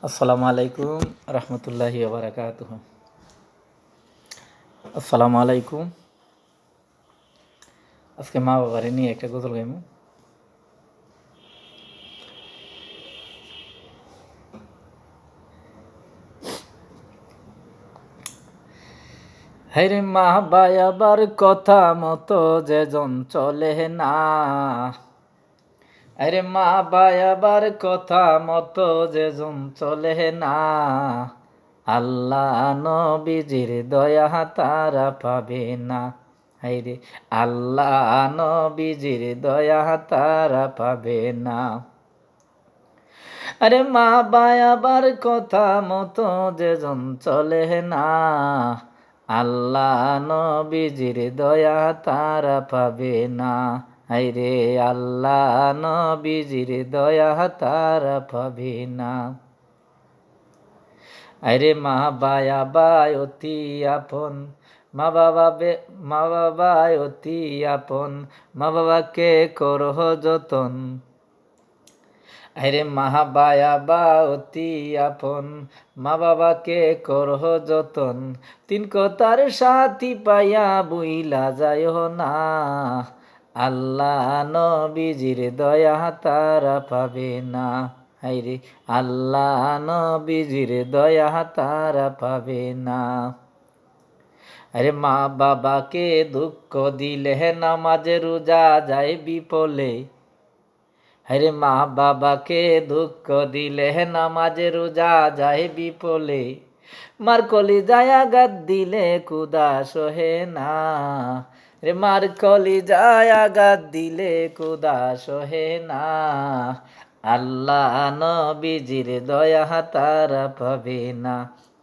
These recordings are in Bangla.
আসসালামু আলাইকুম রহমতুল্লাহি ওবরাকাতুহ। আসসালামু আলাইকুম। আজকে মা বাবারে নিয়ে একটা গজল গাইমু। হাইরে মা বায়াবার কথা মতো যেজন চলে না, আরে মা বায়াবার কথা মতো যেজন চলে না, আল্লাহ নবীজির দয়া তারা পাবে না। হাইরে আল্লাহ নবীজির দয়া তারা পাবে না। আরে মা বায়াবার কথা মতো যেজন চলে না, আল্লাহ নবীজির দয়া তারা পাবে না। হাইরে আল্লাহ নবীজির দয়া তারা পাবে না। আরে মা বাবা অতি আপন, মা বাবা অতি আপন, মা বাবাকে করহ যতন। আরে মা বাবা অতি আপন, মা বাবাকে করহ যতন। তিন কথার সাথী পাইয়া বুইলা যায় না, আল্লাহ নবীজির দয়া তারা পাবে না। হাইরে আল্লাহ নবীজির দয়া তারা পাবে না। আরে মা বাবাকে দুঃখ দিলে নামাজে রোজা যায় বিপলে। আরে মা বাবাকে দুঃখ দিলে নামাজে রোজা যায় বিপলে। মার কলি যায় আঘাত দিলে কুদা সহে না, রে মার কলি যায় আঘাত দিলে কুদা সহে না, আল্লাহ নবীজির দয়া তারা পাবে না।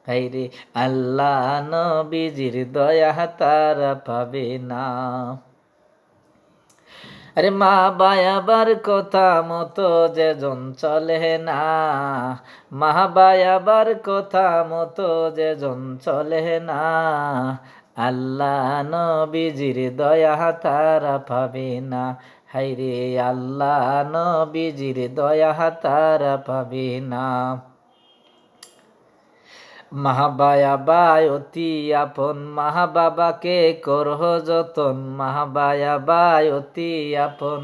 হাইরে আল্লাহ নবীজির দয়া তারা পাবে না। আরে মা বায়াবার কথা মতো যেজন চলে না, মা বায়াবার কথা মতো যেজন চলে না, আল্লাহ নবীজির দয়া তারা পাবে না। হাইরে আল্লাহ নবীজির দয়া তারা পাবে না। মা বাবা অতি আপন, মা বাবাকে করহ যতন। মা বাবা অতি আপন,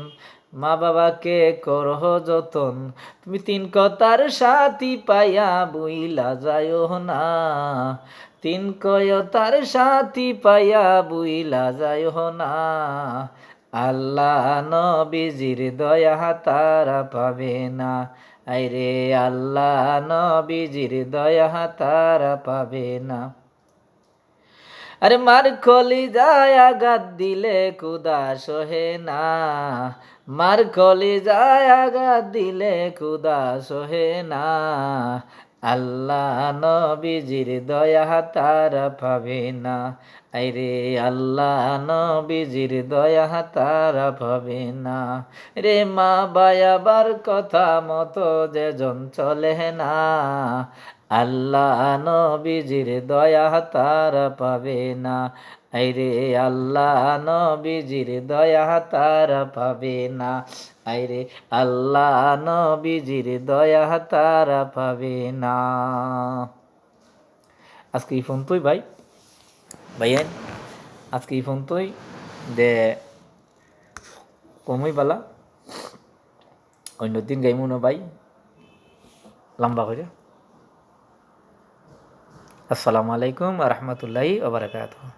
মা বাবাকে করহ যতন। তুমি তিন কথার সাথী পাইয়া বুইলা যায় না, তিন কয়তার সাথী পাইয়া বুইলা যায় না, আল্লাহ নবীজির দয়া তারা পাবে না। আইরে আল্লাহ নবীজির দয়া তারা পাবে না। আরে মার কলি যায় আঘাত দিলে কুদা সহে না, মার কলি যায় আঘাত দিলে কুদা সহে না, আল্লাহ নবীজির দয়া তারা পাবে না। আইরে আল্লাহ নবীজির দয়া তারা পাবে না। রে মা বায়াবার কথা মতো যেজন চলে না, আল্লাহ নবীজির দয়া তারা পাবে না। আইরে আল্লাহ নবীজির দয়া তারা পাবে না। আইরে আল্লাহ নবীজির দয়া তারা পাবে না। আজকে এই ফোন তুই ভাই ভাইয়েন, আজকে এই ফোন তুই দে কমই বালা, অন্য দিন গাইমু না ভাই লম্বা করে। আসসালামু আলাইকুম রহমতুল্লাহি ওবরাকাতুহু।